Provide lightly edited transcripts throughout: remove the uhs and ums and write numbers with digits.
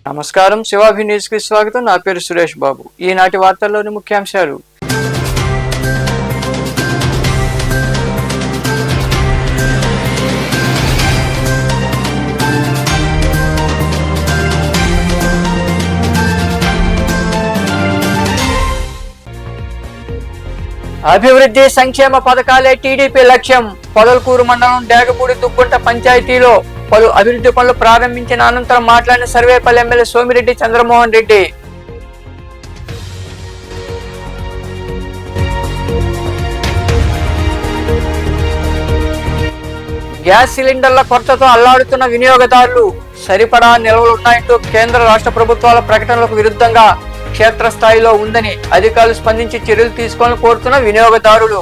నమస్కారం, శివాభి న్యూస్ కి స్వాగతం. నా పేరు సురేష్ బాబు. ఈనాటి వార్తల్లోని ముఖ్యాంశాలు. అభివృద్ధి సంక్షేమ పథకాలే టీడీపీ లక్ష్యం. పొదలకూరు మండలం డేగపూడి దుక్కుంట పంచాయతీలో పలు అభివృద్ధి పనులు ప్రారంభించిన అనంతరం మాట్లాడిన సర్వేపల్లి ఎమ్మెల్యే సోమిరెడ్డి చంద్రమోహన్ రెడ్డి. గ్యాస్ సిలిండర్ల కొరతతో అల్లాడుతున్న వినియోగదారులు. సరిపడా నిల్వలున్నాయంటూ కేంద్ర రాష్ట్ర ప్రభుత్వాల ప్రకటనలకు విరుద్ధంగా క్షేత్రస్థాయిలో ఉందని అధికారులు స్పందించి చర్యలు తీసుకోవాలని కోరుతున్న వినియోగదారులు.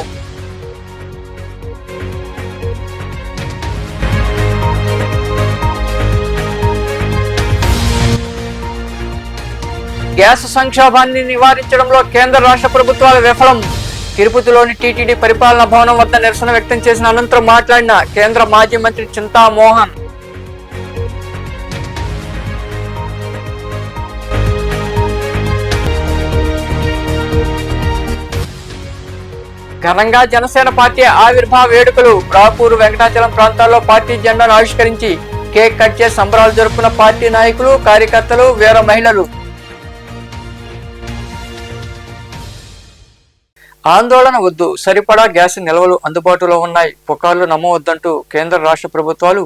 గ్యాస్ సంక్షోభాన్ని నివారించడంలో కేంద్ర రాష్ట్ర ప్రభుత్వాల విఫలం. తిరుపతిలోని టీటీడీ పరిపాలనా భవనం వద్ద నిరసన వ్యక్తం చేసిన అనంతరం మాట్లాడిన కేంద్ర మాజీ మంత్రి చింతామోహన్. ఘనంగా జనసేన పార్టీ ఆవిర్భావ వేడుకలు. రాపూరు, వెంకటాచలం ప్రాంతాల్లో పార్టీ జెండాను ఆవిష్కరించి కేక్ కట్ చేసి సంబరాలు జరుపుకున్న పార్టీ నాయకులు, కార్యకర్తలు, వీర మహిళలు. ఆందోళన వద్దు, సరిపడా గ్యాస్ నిల్వలు అందుబాటులో ఉన్నాయి, పుకార్లు నమ్మవద్దంటూ కేంద్ర రాష్ట్ర ప్రభుత్వాలు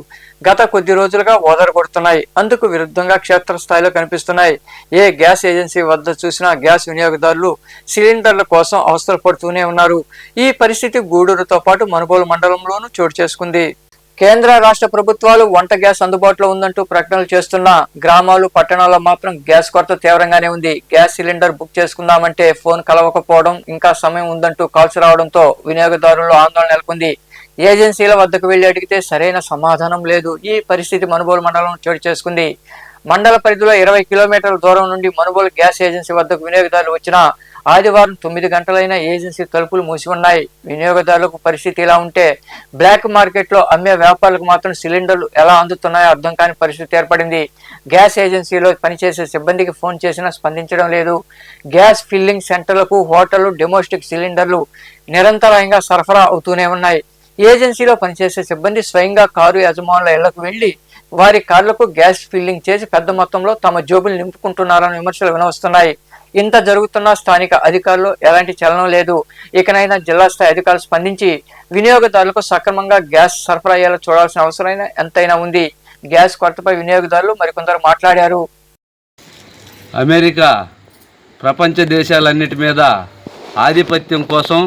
గత కొద్ది రోజులుగా ఓదరగొడుతున్నాయి. అందుకు విరుద్ధంగా క్షేత్రస్థాయిలో కనిపిస్తున్నాయి. ఏ గ్యాస్ ఏజెన్సీ వద్ద చూసినా గ్యాస్ వినియోగదారులు సిలిండర్ల కోసం అవస్థలు పడుతూనే ఉన్నారు. ఈ పరిస్థితి గూడూరుతో పాటు మనుబోలు మండలంలోనూ చోటు చేసుకుంది. కేంద్ర రాష్ట్ర ప్రభుత్వాలు వంట గ్యాస్ అందుబాటులో ఉందంటూ ప్రకటనలు చేస్తున్న గ్రామాలు, పట్టణాల్లో మాత్రం గ్యాస్ కొరత తీవ్రంగానే ఉంది. గ్యాస్ సిలిండర్ బుక్ చేసుకుందామంటే ఫోన్ కలవకపోవడం, ఇంకా సమయం ఉందంటూ కాల్స్ రావడంతో వినియోగదారుల్లో ఆందోళన నెలకొంది. ఏజెన్సీల వద్దకు వెళ్లి అడిగితే సరైన సమాధానం లేదు. ఈ పరిస్థితి మనుబోలు మండలం చోటు చేసుకుంది. మండల పరిధిలో 20 కిలోమీటర్ల దూరం నుండి మనుబోలు గ్యాస్ ఏజెన్సీ వద్దకు వినియోగదారులు వచ్చినా ఆదివారం 9 గంటలైన ఏజెన్సీ తలుపులు మూసి ఉన్నాయి. వినియోగదారులకు పరిస్థితి ఇలా ఉంటే బ్లాక్ మార్కెట్లో అమ్మే వ్యాపారులకు మాత్రం సిలిండర్లు ఎలా అందుతున్నాయో అర్థం కాని పరిస్థితి ఏర్పడింది. గ్యాస్ ఏజెన్సీలో పనిచేసే సిబ్బందికి ఫోన్ చేసినా స్పందించడం లేదు. గ్యాస్ ఫిల్లింగ్ సెంటర్లకు, హోటళ్లు, డొమెస్టిక్ సిలిండర్లు నిరంతరంగా సరఫరా అవుతూనే ఉన్నాయి. ఏజెన్సీలో పనిచేసే సిబ్బంది స్వయంగా కారు యజమానుల ఇళ్లకు వెళ్లి వారి కార్లకు గ్యాస్ ఫిల్లింగ్ చేసి పెద్ద మొత్తంలో తమ జోబులు నింపుకుంటున్నారన్న విమర్శలు వినవస్తున్నాయి. ఇంత జరుగుతున్న స్థానిక అధికారులు ఎలాంటి చలనం లేదు. ఇకనైనా జిల్లా స్థాయి అధికారులు స్పందించి వినియోగదారులకు సక్రమంగా గ్యాస్ సరఫరా అయ్యేలా చూడాల్సిన అవసరం ఎంతైనా ఉంది. గ్యాస్ కొరతపై వినియోగదారులు మరికొందరు మాట్లాడారు. అమెరికా ప్రపంచ దేశాలన్నిటి మీద ఆధిపత్యం కోసం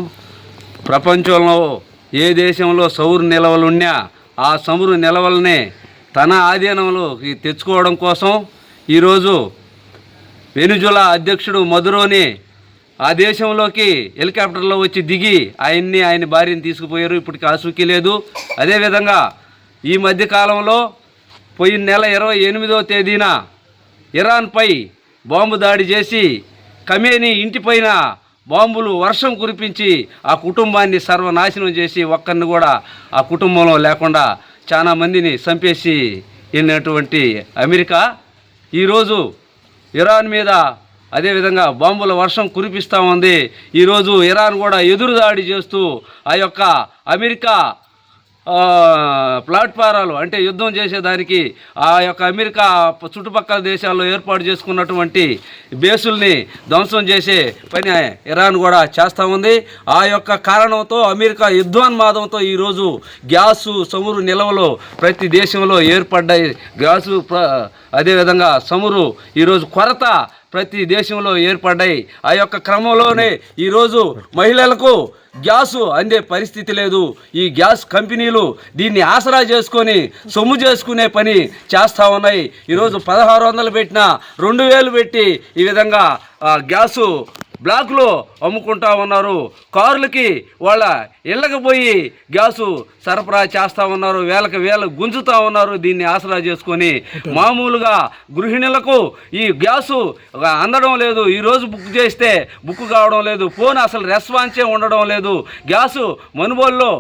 ప్రపంచంలో ఏ దేశంలో చమురు నిల్వలున్నా ఆ చమురు నిల్వలనే తన ఆధీనంలోకి తెచ్చుకోవడం కోసం ఈరోజు వెనిజులా అధ్యక్షుడు మదురోని ఆ దేశంలోకి హెలికాప్టర్లో వచ్చి దిగి ఆయన భార్యని తీసుకుపోయారు. ఇప్పటికి ఆసూకీ లేదు. అదేవిధంగా ఈ మధ్యకాలంలో పోయిన నెల 28వ తేదీన ఇరాన్పై బాంబు దాడి చేసి ఖమేనీ ఇంటిపైన బాంబులు వర్షం కురిపించి ఆ కుటుంబాన్ని సర్వనాశనం చేసి ఒక్కరిని కూడా ఆ కుటుంబంలో లేకుండా చాలా మందిని చంపేసి వెళ్ళినటువంటి అమెరికా ఈరోజు ఇరాన్ మీద అదేవిధంగా బాంబుల వర్షం కురిపిస్తూ ఉంది. ఈరోజు ఇరాన్ కూడా ఎదురుదాడి చేస్తూ ఆ యొక్క అమెరికా ప్లాట్ఫారాలు అంటే యుద్ధం చేసేదానికి ఆ యొక్క అమెరికా చుట్టుపక్కల దేశాల్లో ఏర్పాటు చేసుకున్నటువంటి బేసుల్ని ధ్వంసం చేసే పని ఇరాన్ కూడా చేస్తూ ఉంది. ఆ యొక్క కారణంతో అమెరికా యుద్ధోన్మాదంతో ఈరోజు గ్యాసు, చమురు నిల్వలు ప్రతి దేశంలో ఏర్పడ్డాయి. గ్యాసు అదేవిధంగా చమురు ఈరోజు కొరత ప్రతి దేశంలో ఏర్పడ్డాయి. ఆ యొక్క క్రమంలోనే ఈరోజు మహిళలకు గ్యాసు అందే పరిస్థితి లేదు. ఈ గ్యాస్ కంపెనీలు దీన్ని ఆసరా చేసుకొని సొమ్ము చేసుకునే పని చేస్తూ ఉన్నాయి. ఈరోజు 1600 పెట్టినా 2000 పెట్టి ఈ విధంగా గ్యాసు బ్లాక్లో అమ్ముకుంటా ఉన్నారు. కార్లకి వాళ్ళ ఇళ్ళకి పోయి గ్యాసు సరఫరా చేస్తూ ఉన్నారు. వేల గుంజుతూ ఉన్నారు. దీన్ని ఆసరా చేసుకొని మామూలుగా గృహిణులకు ఈ గ్యాసు అందడం లేదు. ఈరోజు బుక్ చేస్తే బుక్ కావడం లేదు. ఫోన్ అసలు రెస్పాన్సే ఉండడం లేదు. గ్యాసు మనుబోల్లో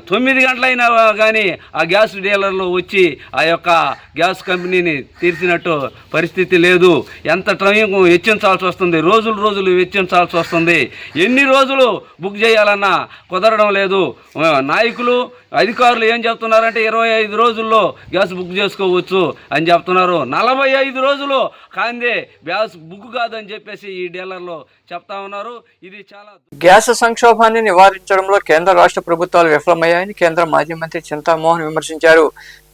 9 గంటలైనా కానీ ఆ గ్యాస్ డీలర్లు వచ్చి ఆ యొక్క గ్యాస్ కంపెనీని తీర్చినట్టు పరిస్థితి లేదు. ఎంత టైం వెచ్చించాల్సి వస్తుంది, రోజులు వెచ్చించాల్సి వస్తుంది. ఎన్ని రోజులు బుక్ చేయాలన్నా కుదరడం లేదు. నాయకులు అధికారులు ఏం చెప్తున్నారంటే 25 రోజుల్లో గ్యాస్ బుక్ చేసుకోవచ్చు అని చెప్తున్నారు. 45 రోజులు కాందే గ్యాస్ బుక్ కాదని చెప్పేసి ఈ డీలర్లు చెప్తా ఉన్నారు. ఇది చాలా గ్యాస్ సంక్షోభాన్ని నివారించడంలో కేంద్ర రాష్ట్ర ప్రభుత్వాలు విఫలమయ్యాయని కేంద్ర మాజీ మంత్రి చింతామోహన్ విమర్శించారు.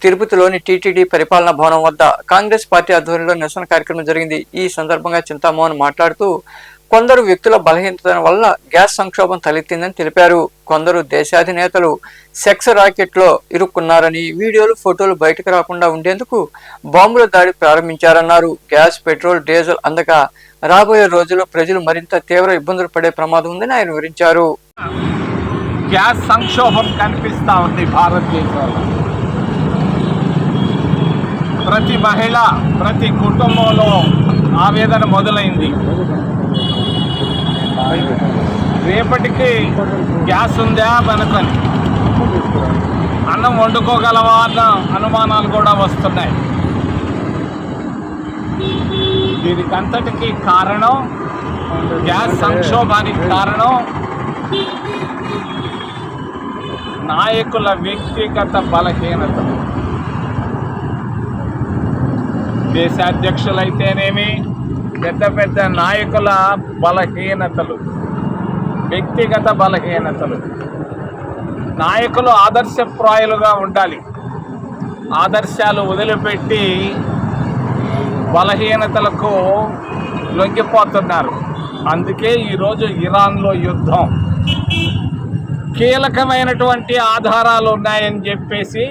తిరుపతిలోని టీటీడీ పరిపాలనా భవనం వద్ద కాంగ్రెస్ పార్టీ ఆధ్వర్యంలో నిరసన కార్యక్రమం జరిగింది. ఈ సందర్భంగా చింతామోహన్ మాట్లాడుతూ కొందరు వ్యక్తుల బలహీనత వల్ల గ్యాస్ సంక్షోభం తలెత్తిందని తెలిపారు. కొందరు దేశాధినేతలు సెక్స్ రాకెట్లో ఇరుక్కున్నారని, వీడియోలు ఫోటోలు బయటకు రాకుండా ఉండేందుకు బాంబుల దాడి ప్రారంభించారన్నారు. గ్యాస్, పెట్రోల్, డీజిల్ అందక రాబోయే రోజుల్లో ప్రజలు మరింత తీవ్ర ఇబ్బందులు పడే ప్రమాదం ఉందని ఆయన వివరించారు. గ్యాస్ సంక్షోభం కనిపిస్తా ఉంది భారతదేశంలో. ప్రతి మహిళ, ప్రతి కుటుంబంలో ఆవేదన మొదలైంది. రేపటికి గ్యాస్ ఉందా మనకని, అన్నం వండుకోగలవా అన్న అనుమానాలు కూడా వస్తున్నాయి. దీనికి అంతటికీ కారణం, గ్యాస్ సంక్షోభానికి కారణం నాయకుల వ్యక్తిగత బలహీనతలు. దేశాధ్యక్షులైతేనేమి, పెద్ద నాయకుల బలహీనతలు, వ్యక్తిగత బలహీనతలు. నాయకులు ఆదర్శప్రాయులుగా ఉండాలి. ఆదర్శాలు వదిలిపెట్టి బలహీనతలకు లొంగిపోతున్నారు. అందుకే ఈరోజు ఇరాన్లో యుద్ధం. కీలకమైనటువంటి ఆధారాలు ఉన్నాయని చెప్పేసి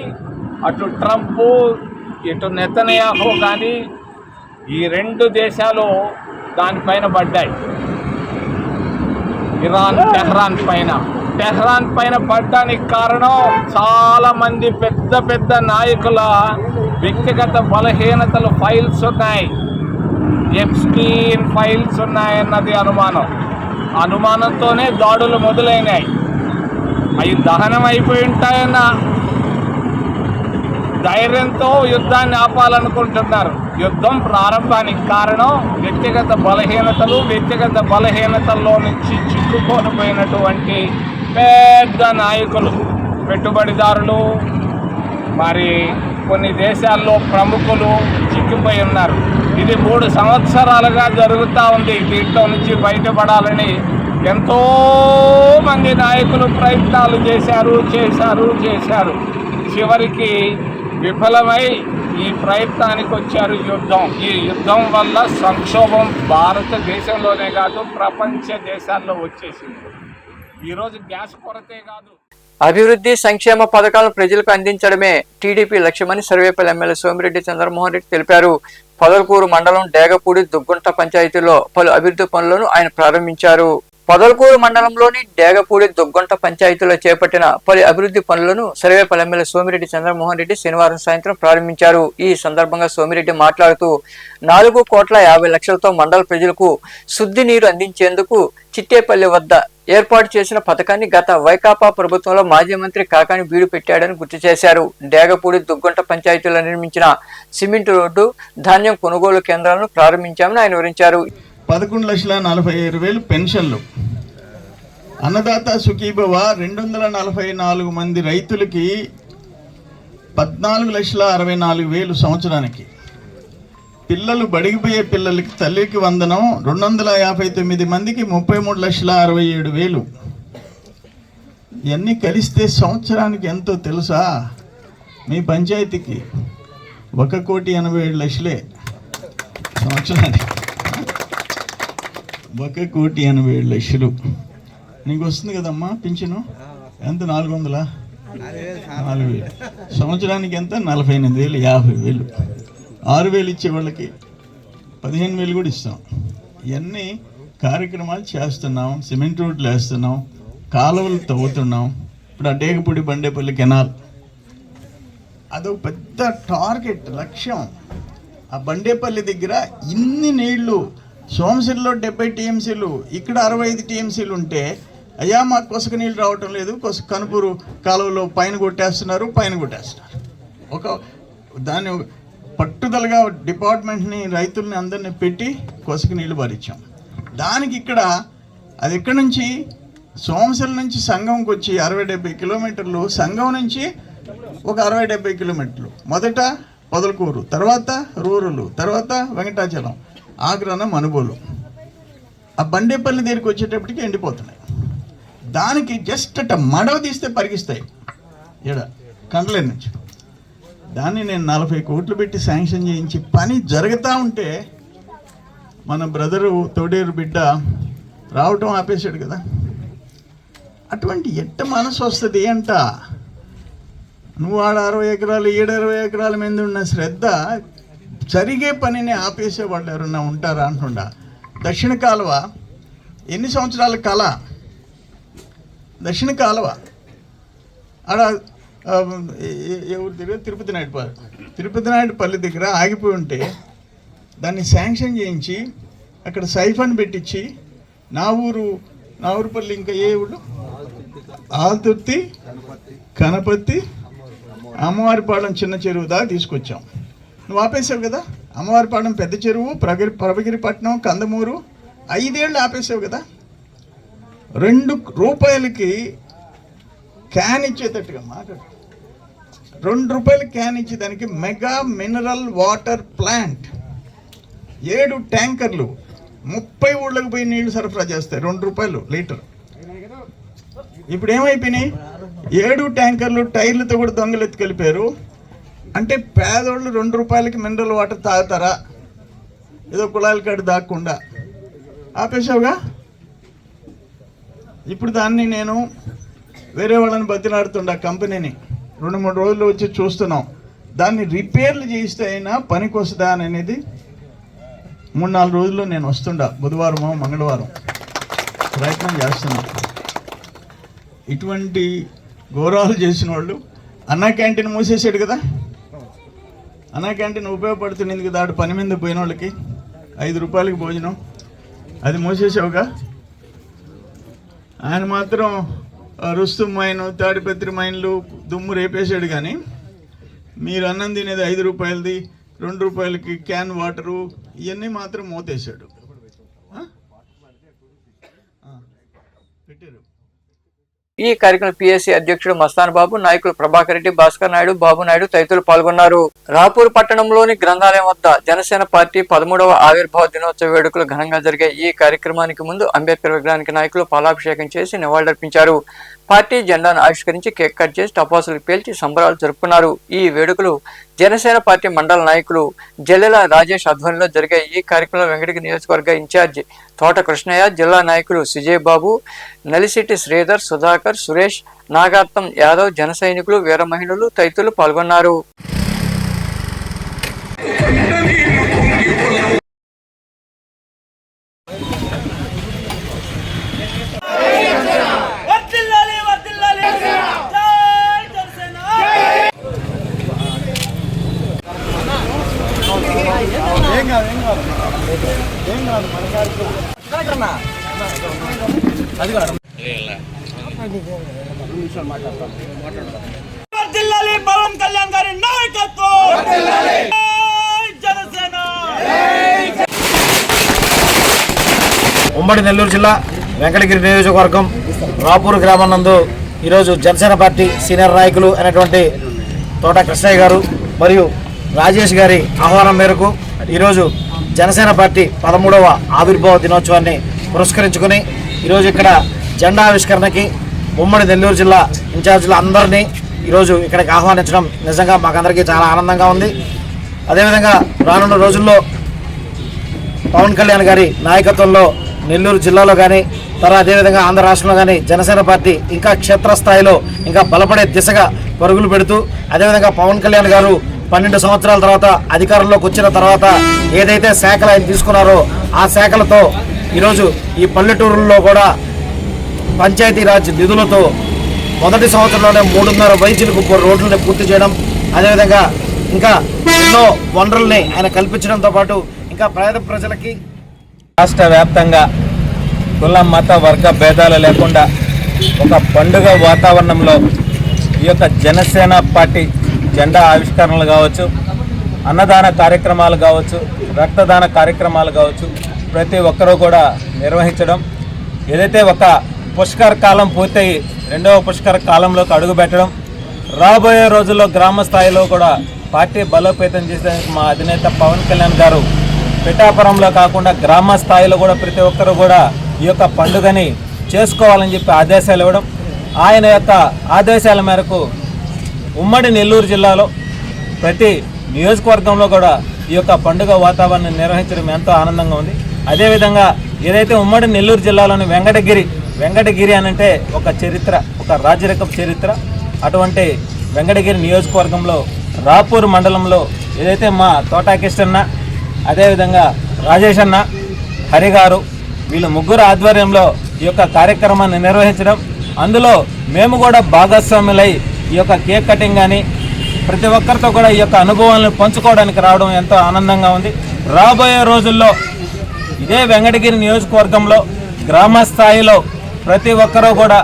అటు ట్రంప్, ఇటు నెతన్యాహు కానీ ఈ 2 దేశాలు దానిపైన పడ్డాయి. ఇరాన్ టెహ్రాన్ పైన పడ్డానికి కారణం చాలామంది పెద్ద నాయకుల వ్యక్తిగత బలహీనతలు, ఫైల్స్ ఉన్నాయి. ఎప్స్టీన్ ఫైల్స్ ఉన్నాయన్నది అనుమానంతోనే దాడులు మొదలైనాయి. అవి దహనం అయిపోయి ఉంటాయన్న ధైర్యంతో యుద్ధాన్ని ఆపాలనుకుంటున్నారు. యుద్ధం ప్రారంభానికి కారణం వ్యక్తిగత బలహీనతల్లో నుంచి చిక్కుకోనిపోయినటువంటి పెద్ద నాయకులు, పెట్టుబడిదారులు, మరి కొన్ని దేశాల్లో ప్రముఖులు చిక్కిపోయి ఉన్నారు. ఇది 3 సంవత్సరాలుగా జరుగుతూ ఉంది. దీంట్లో నుంచి బయటపడాలని ఎంతోమంది నాయకులు ప్రయత్నాలు చేశారు. చివరికి విఫలమై ఈ ప్రయత్నానికి వచ్చారు. ఈ యుద్ధం వల్ల సంక్షోభం భారతదేశంలోనే కాదు, ప్రపంచ దేశాల్లో వచ్చేసింది. ఈరోజు గ్యాస్ కొరతే కాదు, అభివృద్ధి సంక్షేమ పథకాలను ప్రజలకు అందించడమే టీడీపీ లక్ష్యమని సర్వేపల్లి ఎమ్మెల్యే సోమిరెడ్డి చంద్రమోహన్ రెడ్డి తెలిపారు. పొదలకూరు మండలం డేగపూడి దుగ్గుంట పంచాయతీలో పలు అభివృద్ధి పనులను ఆయన ప్రారంభించారు. పొదలకూరు మండలంలోని డేగపూడి దుగ్గుంట పంచాయతీలో చేపట్టిన పలు అభివృద్ధి పనులను సర్వేపల్లి ఎమ్మెల్యే సోమిరెడ్డి చంద్రమోహన్ రెడ్డి శనివారం సాయంత్రం ప్రారంభించారు. ఈ సందర్భంగా సోమిరెడ్డి మాట్లాడుతూ 4,50,00,000తో మండల ప్రజలకు శుద్ధి నీరు అందించేందుకు చిట్టేపల్లి వద్ద ఏర్పాటు చేసిన పథకాన్ని గత వైకాపా ప్రభుత్వంలో మాజీ మంత్రి కాకాని బీడు పెట్టాడని గుర్తు చేశారు. డేగపూడి దుగ్గుంట పంచాయతీలో నిర్మించిన సిమెంట్ రోడ్డు, ధాన్యం కొనుగోలు కేంద్రాలను ప్రారంభించామని ఆయన వివరించారు. 11,45,000 పెన్షన్లు, అన్నదాత సుఖీభవ 244 మంది రైతులకి 14,64,000 సంవత్సరానికి, పిల్లలు బడిగిపోయే పిల్లలకి తల్లికి వందనం 259 మందికి 33,67,000. ఇవన్నీ కలిస్తే సంవత్సరానికి ఎంతో తెలుసా? మీ పంచాయతీకి 1,87,00,000 సంవత్సరానికి. 1,87,00,000 నీకు వస్తుంది కదమ్మా పింఛను? ఎంత? 400? 4,000. సంవత్సరానికి ఎంత? 48,000, 50,000. 6,000 ఇచ్చే వాళ్ళకి 15,000 కూడా ఇస్తాం. ఇవన్నీ కార్యక్రమాలు చేస్తున్నాం. సిమెంట్ రోడ్లు వేస్తున్నాం, కాలువలు తవ్వుతున్నాం. ఇప్పుడు ఆ డేగపూడి బండేపల్లి కెనాల్ అదొక పెద్ద టార్గెట్, లక్ష్యం. ఆ బండేపల్లి దగ్గర ఇన్ని నీళ్లు, సోమశిలలో 70 టీఎంసీలు, ఇక్కడ 65 టీఎంసీలు ఉంటే అయ్యా మాకు కొసక నీళ్ళు రావటం లేదు, కనుపూరు కాలువలో పైన కొట్టేస్తున్నారు. ఒక దాన్ని పట్టుదలగా డిపార్ట్మెంట్ని, రైతుల్ని అందరినీ పెట్టి కొసక నీళ్లు భరించాం. దానికి ఇక్కడ అది ఇక్కడ నుంచి సోమశిల నుంచి సంగంకి వచ్చి 60-70 కిలోమీటర్లు, సంగం నుంచి ఒక 60-70 కిలోమీటర్లు. మొదట పొదలకూరు, తర్వాత రూరలు, తర్వాత వెంకటాచలం, ఆగ్రాన మనుబోలు. ఆ బండేపల్లి దగ్గరికి వచ్చేటప్పటికి ఎండిపోతున్నాయి. దానికి జస్ట్ అట్ట మడవ తీస్తే పరిగిస్తాయి ఇక్కడ కండ్లే నుంచి. దాన్ని నేను 40 కోట్లు పెట్టి శాంక్షన్ చేయించి పని జరుగుతూ ఉంటే మన బ్రదరు తోడేరు బిడ్డ రావటం ఆపేశాడు కదా. అటువంటి ఎట్ట మనసు వస్తుంది అంట. నువ్వు ఆడ 60 ఎకరాలు, 20 ఎకరాల మీద ఉన్న శ్రద్ధ జరిగే పనిని ఆపేసేవాళ్ళు ఎవరన్నా ఉంటారా అంటుండా. దక్షిణ కాలువ ఎన్ని సంవత్సరాల కళ. దక్షిణ కాలువ ఆడ ఎవరు దగ్గర తిరుపతి నాయుడుపల్లి దగ్గర ఆగిపోయి ఉంటే దాన్ని శాంక్షన్ చేయించి అక్కడ సైఫన్ పెట్టించి నావూరుపల్లి, ఇంకా ఏ ఊళ్ళు, ఆల్తుర్తి, కనపర్తి, అమ్మవారిపాలెం చిన్న చెరువు దాకా తీసుకొచ్చాం. నువ్వు ఆపేసావు కదా. అమ్మవారిపాలెం పెద్ద చెరువు, ప్రభగిరిపట్నం, కందమూరు 5 ఏళ్ళు ఆపేసావు కదా. 2 రూపాయలకి క్యాన్ ఇచ్చేటట్టుగా మాట్లాడు. 2 రూపాయలకి క్యాన్ ఇచ్చి దానికి మెగా మినరల్ వాటర్ ప్లాంట్ 7 ట్యాంకర్లు 30 ఊళ్ళకి పోయి నీళ్లు సరఫరా చేస్తాయి. 2 రూపాయలు లీటర్. ఇప్పుడు ఏమైపోయినాయి? 7 ట్యాంకర్లు టైర్లతో కూడా దొంగలు ఎత్తుకెళ్ళిపోయారు. అంటే పేదోళ్ళు 2 రూపాయలకి మినరల్ వాటర్ తాగుతారా? ఏదో కుళాయిల కాడ దాక్కుండా ఆపేసావుగా. ఇప్పుడు దాన్ని నేను వేరే వాళ్ళని బతిలాడుతుండా, కంపెనీని 2-3 రోజులు వచ్చి చూస్తున్నాం. దాన్ని రిపేర్లు చేయిస్తే అయినా పనికి వస్తుందా అనేది 3-4 రోజుల్లో నేను వస్తుండా, బుధవారమో మంగళవారం ప్రయత్నం చేస్తున్నాం. ఇటువంటి ఘోరాలు చేసిన వాళ్ళు. అన్నా క్యాంటీన్ మూసేసాడు కదా. అన్నా క్యాంటీన్ ఉపయోగపడుతుంది కదా ఆడు పని మీద పోయిన వాళ్ళకి 5 రూపాయలకి భోజనం, అది మూసేసావుగా. ఆయన మాత్రం రుస్తు మైను, తాడిపత్రి మైన్లు దుమ్ము రేపేశాడు. కానీ మీరు అన్నం తినేది 5 రూపాయలది, 2 రూపాయలకి క్యాన్ వాటరు, ఇవన్నీ మాత్రం మోతేశాడు. పెట్టారు. ఈ కార్యక్రమం పిఎస్సి అధ్యక్షుడు మస్తాన్ బాబు, నాయకులు ప్రభాకర్ రెడ్డి, భాస్కర్ నాయుడు, బాబు నాయుడు తదితరులు పాల్గొన్నారు. రాపూర్ పట్టణంలోని గ్రంథాలయం వద్ద జనసేన పార్టీ 13వ ఆవిర్భావ దినోత్సవ వేడుకలు ఘనంగా జరిగాయి. ఈ కార్యక్రమానికి ముందు అంబేద్కర్ విగ్రహానికి నాయకులు పాలాభిషేకం చేసి నివాళులర్పించారు. పార్టీ జెండాను ఆవిష్కరించి కేక్ కట్ చేసి టపాసులు పేల్చి సంబరాలు జరుపుకున్నారు. ఈ వేడుకలు జనసేన పార్టీ మండల నాయకులు జల్లెల రాజేష్ ఆధ్వర్యంలో జరిగాయి. ఈ కార్యక్రమంలో వెంకటగిరి నియోజకవర్గ ఇన్ఛార్జి తోట కృష్ణయ్య, జిల్లా నాయకులు సుజయ్ బాబు, నలిసిటి శ్రీధర్, సుధాకర్, సురేష్, నాగార్తం యాదవ్, జన సైనికులు, వీర మహిళలు తదితరులు పాల్గొన్నారు. పవన్ కళ్యాణ్ గారి నాయకత్వం. ఉమ్మడి నెల్లూరు జిల్లా వెంకటగిరి నియోజకవర్గం రాపూర్ గ్రామం నందు ఈరోజు జనసేన పార్టీ సీనియర్ నాయకులు అయినటువంటి తోట కృష్ణయ్య గారు మరియు రాజేష్ గారి ఆహ్వానం మేరకు ఈరోజు జనసేన పార్టీ 13వ ఆవిర్భావ దినోత్సవాన్ని పురస్కరించుకొని ఈరోజు ఇక్కడ జెండా ఆవిష్కరణకి ఉమ్మడి నెల్లూరు జిల్లా ఇన్ఛార్జీలు అందరినీ ఈరోజు ఇక్కడికి ఆహ్వానించడం నిజంగా మాకందరికీ చాలా ఆనందంగా ఉంది. అదేవిధంగా రానున్న రోజుల్లో పవన్ కళ్యాణ్ గారి నాయకత్వంలో నెల్లూరు జిల్లాలో కానీ అదేవిధంగా ఆంధ్ర రాష్ట్రంలో కానీ జనసేన పార్టీ ఇంకా క్షేత్రస్థాయిలో ఇంకా బలపడే దిశగా పరుగులు పెడుతూ, అదేవిధంగా పవన్ కళ్యాణ్ గారు 12 సంవత్సరాల తర్వాత అధికారంలోకి వచ్చిన తర్వాత ఏదైతే శాఖలు ఆయన తీసుకున్నారో ఆ శాఖలతో ఈరోజు ఈ పల్లెటూరుల్లో కూడా పంచాయతీరాజ్ నిధులతో మొదటి సంవత్సరంలోనే 3.5 వైద్యులకు రోడ్లని పూర్తి చేయడం, అదేవిధంగా ఇంకా ఎన్నో వనరుల్ని ఆయన కల్పించడంతో పాటు ఇంకా పేద ప్రజలకి రాష్ట్ర వ్యాప్తంగా కుల మత వర్గ భేదాలు లేకుండా ఒక పండుగ వాతావరణంలో ఈ యొక్క జనసేన పార్టీ జెండా ఆవిష్కరణలు కావచ్చు, అన్నదాన కార్యక్రమాలు కావచ్చు, రక్తదాన కార్యక్రమాలు కావచ్చు, ప్రతి ఒక్కరూ కూడా నిర్వహించడం, ఏదైతే ఒక పుష్కర కాలం పూర్తయి రెండవ పుష్కర కాలంలోకి అడుగుపెట్టడం, రాబోయే రోజుల్లో గ్రామ స్థాయిలో కూడా పార్టీ బలోపేతం చేసేందుకు మా అధినేత పవన్ కళ్యాణ్ గారు పిఠాపురంలో కాకుండా గ్రామ స్థాయిలో కూడా ప్రతి ఒక్కరు కూడా ఈ యొక్క పండుగని చేసుకోవాలని చెప్పి ఆదేశాలు ఇవ్వడం, ఆయన యొక్క ఆదేశాల మేరకు ఉమ్మడి నెల్లూరు జిల్లాలో ప్రతి నియోజకవర్గంలో కూడా ఈ యొక్క పండుగ వాతావరణం నిర్వహించడం ఎంతో ఆనందంగా ఉంది. అదేవిధంగా ఏదైతే ఉమ్మడి నెల్లూరు జిల్లాలోని వెంకటగిరి అనంటే ఒక చరిత్ర, ఒక రాజరికపు చరిత్ర. అటువంటి వెంకటగిరి నియోజకవర్గంలో రాపూర్ మండలంలో ఏదైతే మా తోటాకిష్టన్న, అదేవిధంగా రాజేష్ అన్న, హరిగారు వీళ్ళు ముగ్గురు ఆధ్వర్యంలో ఈ యొక్క కార్యక్రమాన్ని నిర్వహించడం, అందులో మేము కూడా భాగస్వాములై ఈ యొక్క కేక్ కటింగ్ కానీ ప్రతి ఒక్కరితో కూడా ఈ యొక్క అనుభవాలను పంచుకోవడానికి రావడం ఎంతో ఆనందంగా ఉంది. రాబోయే రోజుల్లో ఇదే వెంకటగిరి నియోజకవర్గంలో గ్రామ స్థాయిలో ప్రతి ఒక్కరూ కూడా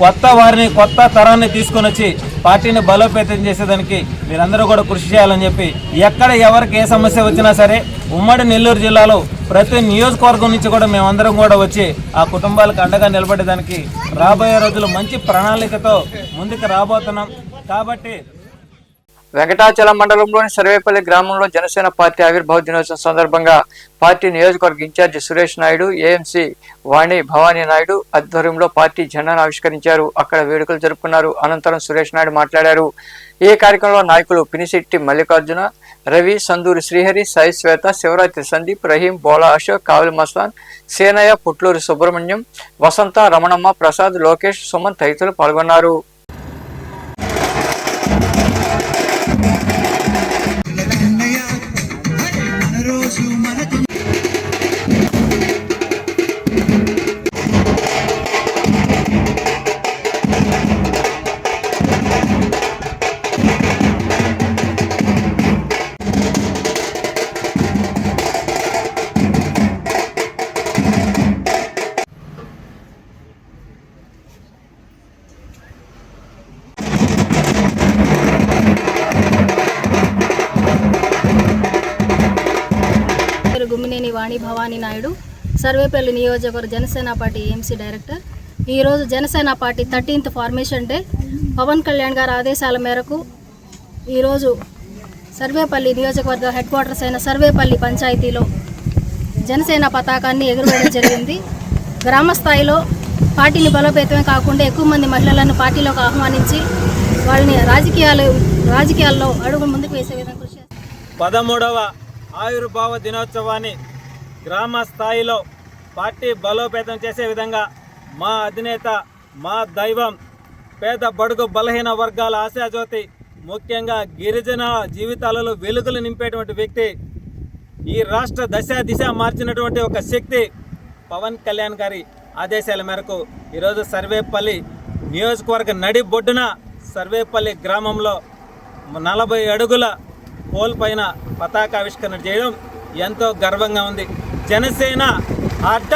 కొత్త వారిని, కొత్త తరాన్ని తీసుకొని వచ్చి పార్టీని బలోపేతం చేసేదానికి మీరందరూ కూడా కృషి చేయాలని చెప్పి, ఎక్కడ ఎవరికి ఏ సమస్య వచ్చినా సరే ఉమ్మడి నెల్లూరు జిల్లాలో ప్రతి నియోజకవర్గం నుంచి కూడా మేమందరం కూడా వచ్చి ఆ కుటుంబాలకు అండగా నిలబడేదానికి రాబోయే రోజులు మంచి ప్రణాళికతో ముందుకు రాబోతున్నాం. కాబట్టి వెంకటాచలం మండలంలోని సర్వేపల్లి గ్రామంలో జనసేన పార్టీ ఆవిర్భావ దినోత్సవం సందర్భంగా పార్టీ నియోజకవర్గ ఇన్ఛార్జి సురేష్ నాయుడు, ఏఎంసీ వాణి భవానీ నాయుడు ఆధ్వర్యంలో పార్టీ జెండాను ఆవిష్కరించారు. అక్కడ వేడుకలు జరుపుకున్నారు. అనంతరం సురేష్ నాయుడు మాట్లాడారు. ఈ కార్యక్రమంలో నాయకులు పినిశెట్టి మల్లికార్జున, రవి, సందూరి శ్రీహరి, సాయి శ్వేత, శివరాత్రి సందీప్, రహీం, బోలా అశోక్, కావలి మస్తాన్, సేనయ్య, పుట్లూరి సుబ్రహ్మణ్యం, వసంత, రమణమ్మ, ప్రసాద్, లోకేష్, సుమన్ తదితరులు పాల్గొన్నారు. గుమ్మినేని వాణి భవానీ నాయుడు, సర్వేపల్లి నియోజకవర్గ జనసేన పార్టీ ఏఎంసీ డైరెక్టర్. ఈరోజు Janasena party 13th formation day. Pawan Kalyan గారి ఆదేశాల మేరకు ఈరోజు సర్వేపల్లి నియోజకవర్గ హెడ్ క్వార్టర్స్ అయిన సర్వేపల్లి పంచాయతీలో జనసేన పతాకాన్ని ఎగురవేయడం జరిగింది. గ్రామ స్థాయిలో పార్టీని బలోపేతమే కాకుండా ఎక్కువ మంది మహిళలను పార్టీలోకి ఆహ్వానించి వాళ్ళని రాజకీయాల్లో అడుగు ముందుకు వేసే విధంగా కృషి చేస్తారు. 13వ ఆవిర్భావ దినోత్సవాన్ని గ్రామ స్థాయిలో పార్టీ బలోపేతం చేసే విధంగా మా అధినేత, మా దైవం, పేద బడుగు బలహీన వర్గాల ఆశాజ్యోతి, ముఖ్యంగా గిరిజన జీవితాలలో వెలుగులు నింపేటువంటి వ్యక్తి, ఈ రాష్ట్ర దిశ మార్చినటువంటి ఒక శక్తి పవన్ కళ్యాణ్ గారి ఆదేశాల మేరకు ఈరోజు సర్వేపల్లి నియోజకవర్గ నడి బొడ్డున సర్వేపల్లి గ్రామంలో 40 అడుగుల పోల్ పైన పతాకావిష్కరణ చేయడం ఎంతో గర్వంగా ఉంది. జనసేన అడ్డ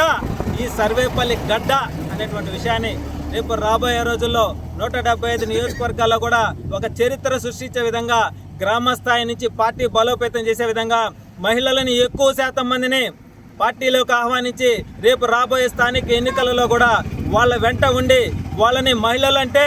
ఈ సర్వేపల్లి గడ్డ అనేటువంటి విషయాన్ని రేపు రాబోయే రోజుల్లో 175 నియోజకవర్గాల్లో కూడా ఒక చరిత్ర సృష్టించే విధంగా, గ్రామ స్థాయి నుంచి పార్టీ బలోపేతం చేసే విధంగా, మహిళలని ఎక్కువ శాతం మందిని పార్టీలోకి ఆహ్వానించి రేపు రాబోయే స్థానిక ఎన్నికలలో కూడా వాళ్ళ వెంట ఉండి వాళ్ళని మహిళలంటే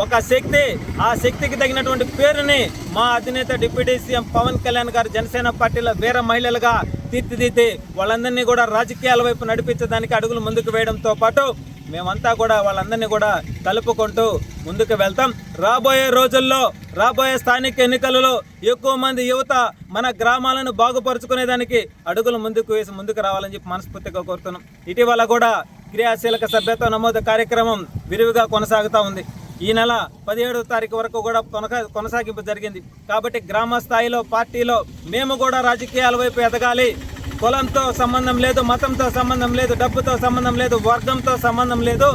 ఒక శక్తి, ఆ శక్తికి తగినటువంటి పేరుని మా అధినేత డిప్యూటీ సీఎం పవన్ కళ్యాణ్ గారు జనసేన పార్టీలో వీర మహిళలుగా తీర్చిదిద్ది వాళ్ళందరినీ కూడా రాజకీయాల వైపు నడిపించడానికి అడుగులు ముందుకు వేయడంతో పాటు మేమంతా కూడా వాళ్ళందరినీ కూడా కలుపుకుంటూ ముందుకు వెళ్తాం. రాబోయే రోజుల్లో, రాబోయే స్థానిక ఎన్నికలలో ఎక్కువ మంది యువత మన గ్రామాలను బాగుపరుచుకునేదానికి అడుగులు ముందుకు వేసి ముందుకు రావాలని చెప్పి మనస్ఫూర్తిగా కోరుతున్నాం. ఇటీవల కూడా క్రియాశీలక సభ్యత్వ నమోదు కార్యక్రమం విరివిగా కొనసాగుతూ ఉంది. ఈ నెల 17వ తారీఖు వరకు కూడా కొనసాగింపు జరిగింది. కాబట్టి గ్రామ స్థాయిలో పార్టీలో మేము కూడా రాజకీయాల వైపు ఎదగాలి, కులంతో సంబంధం లేదు, మతంతో సంబంధం లేదు, డబ్బుతో సంబంధం లేదు, వర్గంతో సంబంధం లేదు.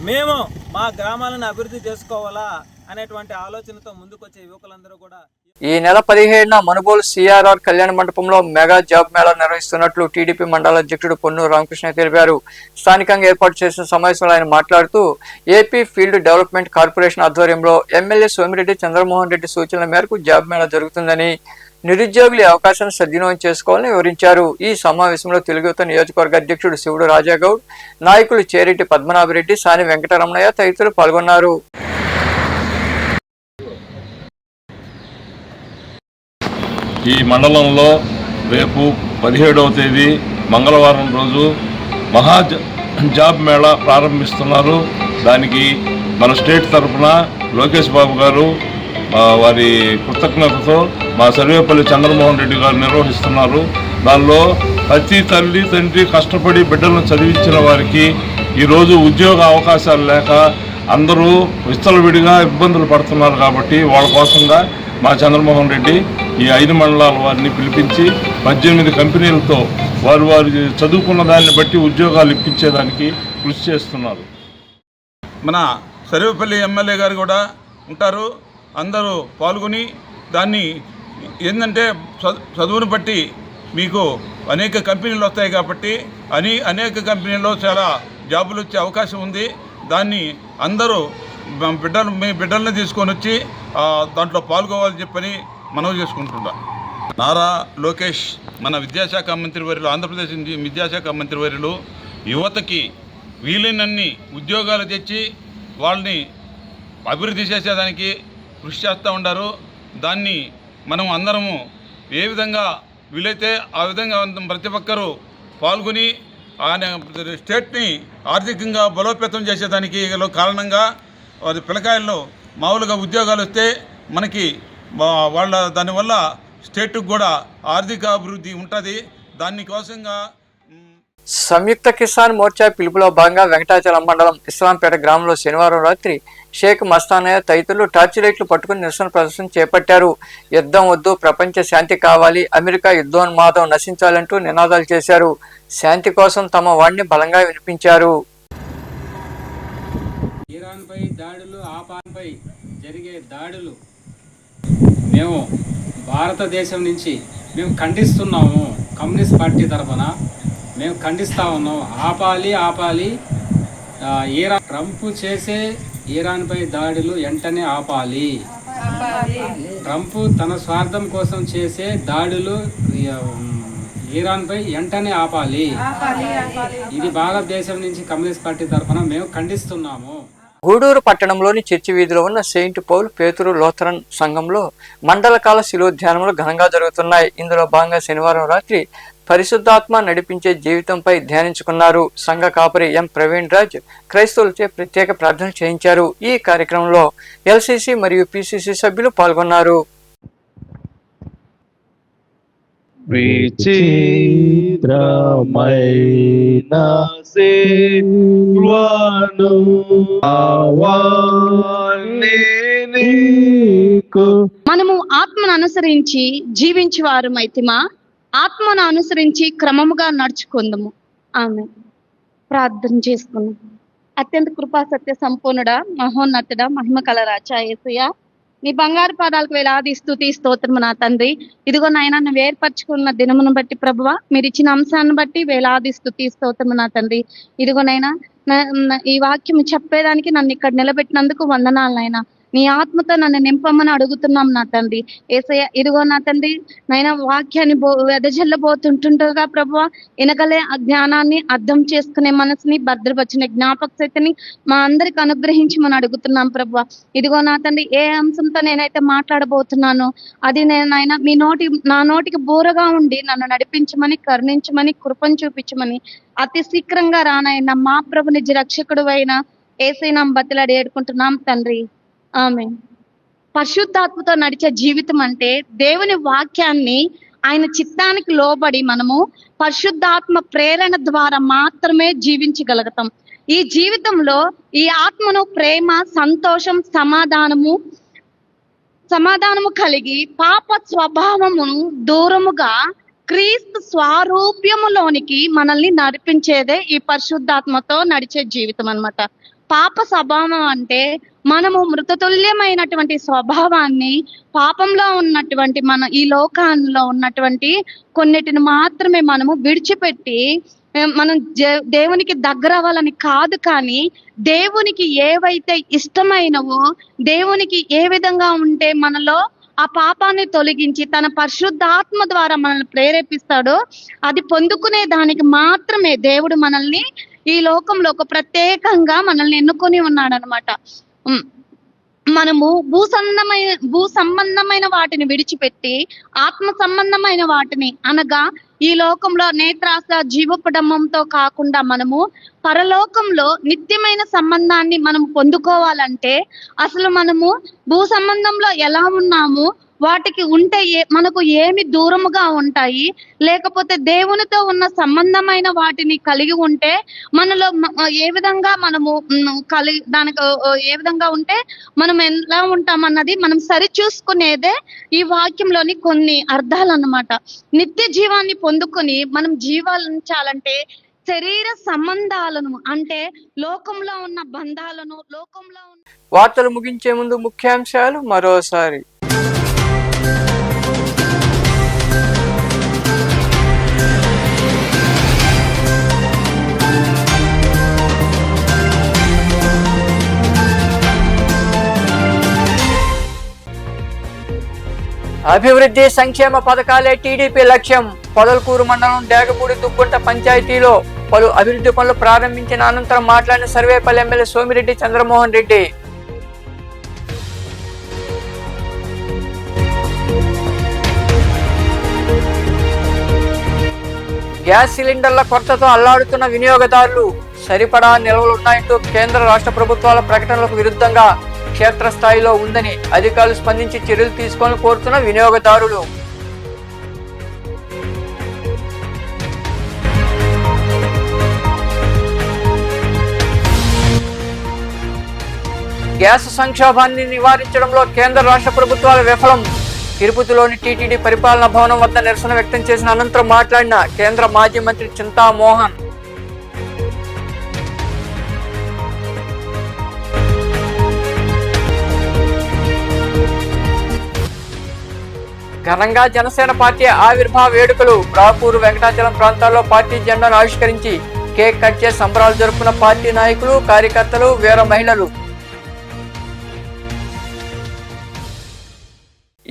మేము మా గ్రామాలను అభివృద్ధి చేసుకోవాలా అనేటువంటి ఆలోచనతో ముందుకొచ్చే యువకులందరూ కూడా ఈ నెల 17న మనుబోలు సిఆర్ఆర్ కళ్యాణ మండపంలో మెగా జాబ్ మేళా నిర్వహిస్తున్నట్లు టీడీపీ మండల అధ్యక్షుడు పొన్నూరు రామకృష్ణ తెలిపారు. స్థానికంగా ఏర్పాటు చేసిన సమావేశంలో ఆయన మాట్లాడుతూ ఏపీ ఫీల్డ్ డెవలప్మెంట్ కార్పొరేషన్ ఆధ్వర్యంలో ఎమ్మెల్యే సోమిరెడ్డి చంద్రమోహన్ రెడ్డి సూచనల మేరకు జాబ్ మేళా జరుగుతుందని, నిరుద్యోగులు అవకాశాన్ని సద్వినియోగం చేసుకోవాలని వివరించారు. ఈ సమావేశంలో తెలుగుత నియోజకవర్గ అధ్యక్షుడు శివుడు రాజాగౌడ్, నాయకులు చేరెడ్డి పద్మనాభరెడ్డి, సాని వెంకటరమణయ్య తదితరులు పాల్గొన్నారు. ఈ మండలంలో రేపు 17వ తేదీ మంగళవారం రోజు జాబ్ మేళా ప్రారంభిస్తున్నారు. దానికి మన స్టేట్ తరఫున లోకేష్ బాబు గారు వారి కృతజ్ఞతతో మా సర్వేపల్లి చంద్రమోహన్ రెడ్డి గారు నిర్వహిస్తున్నారు. దానిలో ప్రతి తల్లి తండ్రి కష్టపడి బిడ్డలను చదివించిన వారికి ఈరోజు ఉద్యోగ అవకాశాలు లేక అందరూ విస్తలవిడిగా ఇబ్బందులు పడుతున్నారు. కాబట్టి వాళ్ళ కోసంగా మా చంద్రమోహన్ రెడ్డి ఈ 5 మండలాల వారిని పిలిపించి 18 కంపెనీలతో వారు చదువుకున్న దాన్ని బట్టి ఉద్యోగాలు ఇప్పించేదానికి కృషి చేస్తున్నారు. మన సర్వేపల్లి ఎమ్మెల్యే గారు కూడా ఉంటారు. అందరూ పాల్గొని దాన్ని ఏంటంటే చదువును బట్టి మీకు అనేక కంపెనీలు వస్తాయి కాబట్టి అనేక కంపెనీల్లో చాలా జాబులు వచ్చే అవకాశం ఉంది. దాన్ని అందరూ మీ బిడ్డల్ని తీసుకొని వచ్చి దాంట్లో పాల్గొవాలని చెప్పని మనవి చేసుకుంటున్నా. నారా లోకేష్ మన విద్యాశాఖ మంత్రివర్యులు, ఆంధ్రప్రదేశ్ విద్యాశాఖ మంత్రివర్యులు యువతకి వీలైనన్ని ఉద్యోగాలు తెచ్చి వాళ్ళని అభివృద్ధి చేసేదానికి కృషి చేస్తూ ఉన్నారు. దాన్ని మనం అందరము ఏ విధంగా వీలైతే ఆ విధంగా ప్రతి ఒక్కరూ పాల్గొని స్టేట్ని ఆర్థికంగా బలోపేతం చేసేదానికి కారణంగా వారి పిల్లకాయల్లో మామూలుగా ఉద్యోగాలు వస్తే మనకి దానివల్ల స్టేట్కి కూడా ఆర్థిక అభివృద్ధి ఉంటుంది. దానికోసంగా సంయుక్త కిసాన్ మోర్చా పిలుపులో భాగంగా వెంకటాచలం మండలం ఇస్లాంపేట గ్రామంలో శనివారం రాత్రి షేక్ మస్తానయ్య తదితరులు టార్చ్ లైట్లు పట్టుకుని నిరసన ప్రదర్శన చేపట్టారు. యుద్ధం వద్దు, ప్రపంచ శాంతి కావాలి, అమెరికా యుద్ధోన్మాదం నశించాలంటూ నినాదాలు చేశారు. శాంతి కోసం తమ వాడిని బలంగా వినిపించారు. ఇరాన్పై దాడులు, ఆపాన్పై జరిగే దాడులు మేము భారతదేశం నుంచి మేము ఖండిస్తున్నాము. కమ్యూనిస్ట్ పార్టీ తరఫున మేము ఖండిస్తూ ఉన్నాం. ఆపాలి. ట్రంప్ చేసే ఇరాన్పై దాడులు వెంటనే ఆపాలి. ట్రంప్ తన స్వార్థం కోసం చేసే దాడులు ఇరాన్పై వెంటనే ఆపాలి. ఇది భారతదేశం నుంచి కమ్యూనిస్ట్ పార్టీ తరఫున మేము ఖండిస్తున్నాము. గూడూరు పట్టణంలోని చర్చి వీధిలో ఉన్న సెయింట్ పౌల్ పేతురు లోథరన్ సంఘంలో మండలకాల శిలోధ్యానములు ఘనంగా జరుగుతున్నాయి. ఇందులో భాగంగా శనివారం రాత్రి పరిశుద్ధాత్మ నడిపించే జీవితంపై ధ్యానించుకున్నారు. సంఘ కాపరి ఎం ప్రవీణ్ రాజ్ క్రైస్తవులచే ప్రత్యేక ప్రార్థన చేయించారు. ఈ కార్యక్రమంలో ఎల్సిసి మరియు పిసిసి సభ్యులు పాల్గొన్నారు. మనము ఆత్మను అనుసరించి జీవించే వారమైతిమా, ఆత్మను అనుసరించి క్రమముగా నడుచుకుందాము. ఆమె ప్రార్థన చేసుకున్నాం. అత్యంత కృపా సత్య సంపూర్ణుడా, మహోన్నతుడా, మహిమ కల రాజా యేసయ్య, నీ బంగారు పాదాలకు వేలాది స్తుతి స్తోత్రము నా తండ్రి. ఇదిగో నాయన, నువ్వు ఏర్పరచుకున్న దినమును బట్టి ప్రభువా, మీరు ఇచ్చిన అంశాన్ని బట్టి వేలాది స్తుతి స్తోత్రము నా తండ్రి. ఇదిగోనైనా ఈ వాక్యం చెప్పేదానికి నన్ను ఇక్కడ నిలబెట్టినందుకు వందనాలు నాయన. నీ ఆత్మతో నన్ను నింపమని అడుగుతున్నాం నా తండ్రి. యేసయ్య, ఇదిగో నా తండ్రి నైనా వాక్యాన్ని వెదజల్లబోతుంటుండగా ప్రభువా, వెనకలే ఆ జ్ఞానాన్ని అర్థం చేసుకునే మనసుని, భద్రపరిచిన జ్ఞాపక శక్తిని మా అందరికి అనుగ్రహించమని అడుగుతున్నాం ప్రభువా. ఇదిగో నా తండ్రి, ఏ అంశంతో నేనైతే మాట్లాడబోతున్నానో అది నేనైనా నా నోటికి బూరగా ఉండి నన్ను నడిపించమని, కరుణించమని, కృపను చూపించమని అతి శీఘ్రంగా రానైనా మా ప్రభు నిజ రక్షకుడు అయిన యేసయ్య నామమున బతిలాడి వేడుకుంటున్నాం తండ్రి. ఆమె పరిశుద్ధాత్మతో నడిచే జీవితం అంటే దేవుని వాక్యాన్ని, ఆయన చిత్తానికి లోబడి మనము పరిశుద్ధాత్మ ప్రేరణ ద్వారా మాత్రమే జీవించగలుగుతాం. ఈ జీవితంలో ఈ ఆత్మను ప్రేమ, సంతోషం, సమాధానము కలిగి పాప స్వభావమును దూరముగా క్రీస్తు స్వారూప్యములోనికి మనల్ని నడిపించేదే ఈ పరిశుద్ధాత్మతో నడిచే జీవితం అన్నమాట. పాప స్వభావం అంటే మనము మృతతుల్యమైనటువంటి స్వభావాన్ని, పాపంలో ఉన్నటువంటి మన ఈ లోకంలో ఉన్నటువంటి కొన్నిటిని మాత్రమే మనము విడిచిపెట్టి మనం దేవునికి దగ్గర అవ్వాలని కాదు, కానీ దేవునికి ఏవైతే ఇష్టమైనవో, దేవునికి ఏ విధంగా ఉంటే మనలో ఆ పాపాన్ని తొలగించి తన పరిశుద్ధాత్మ ద్వారా మనల్ని ప్రేరేపిస్తాడో అది పొందుకునే దానికి మాత్రమే దేవుడు మనల్ని ఈ లోకంలో ఒక ప్రత్యేకంగా మనల్ని ఎన్నుకొని ఉన్నాడు అనమాట. మనము భూ సంబంధమైన వాటిని విడిచిపెట్టి ఆత్మ సంబంధమైన వాటిని, అనగా ఈ లోకంలో నేత్రాస జీవపడమంతో కాకుండా మనము పరలోకంలో నిత్యమైన సంబంధాన్ని మనం పొందుకోవాలంటే అసలు మనము భూ సంబంధంలో ఎలా ఉన్నాము, వాటికి ఉంటే మనకు ఏమి దూరముగా ఉంటాయి, లేకపోతే దేవునితో ఉన్న సంబంధమైన వాటిని కలిగి ఉంటే మనలో ఏ విధంగా మనము దానికి ఏ విధంగా ఉంటే మనం ఎలా ఉంటామన్నది మనం సరిచూసుకునేదే ఈ వాక్యంలోని కొన్ని అర్థాలు అన్నమాట. నిత్య జీవాన్ని పొందుకొని మనం జీవించాలంటే శరీర సంబంధాలను, అంటే లోకంలో ఉన్న బంధాలను, లోకంలో ఉన్న వార్తలు ముగించే ముందు ముఖ్యాంశాలు మరోసారి. అభివృద్ధి సంక్షేమ పథకాలే టీడీపీ లక్ష్యం. పొదలకూరు మండలం డేగపూడి దుగ్గుంట పంచాయతీలో పలు అభివృద్ధి పనులు ప్రారంభించిన అనంతరం మాట్లాడిన సర్వేపల్లి ఎమ్మెల్యే సోమిరెడ్డి చంద్రమోహన్ రెడ్డి. గ్యాస్ సిలిండర్ల కొరతతో అల్లాడుతున్న వినియోగదారులు. సరిపడా నిల్వలున్నాయంటూ కేంద్ర రాష్ట్ర ప్రభుత్వాల ప్రకటనలకు విరుద్ధంగా క్షేత్రస్థాయిలో ఉందని అధికారులు స్పందించి చర్యలు తీసుకోవాలని కోరుతున్న వినియోగదారులు. గ్యాస్ సంక్షోభాన్ని నివారించడంలో కేంద్ర రాష్ట్ర ప్రభుత్వాల విఫలం. తిరుపతిలోని టీటీడీ పరిపాలనా భవనం వద్ద నిరసన వ్యక్తం చేసిన అనంతరం మాట్లాడిన కేంద్ర మాజీ మంత్రి చింతామోహన్. ఘనంగా జనసేన పార్టీ ఆవిర్భావ వేడుకలు. రాపూరు, వెంకటాచలం ప్రాంతాల్లో పార్టీ జెండాను ఆవిష్కరించి కేక్ కట్ చేసి సంబరాలు జరుపుకున్న పార్టీ నాయకులు, కార్యకర్తలు, వీర మహిళలు.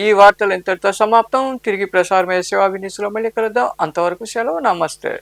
ఈ వార్తలు ఇంతటితో సమాప్తం. తిరిగి ప్రసారమయ్యే సేవా వినీసులో మళ్ళీ కలుద్దాం. అంతవరకు సెలవు. నమస్తే.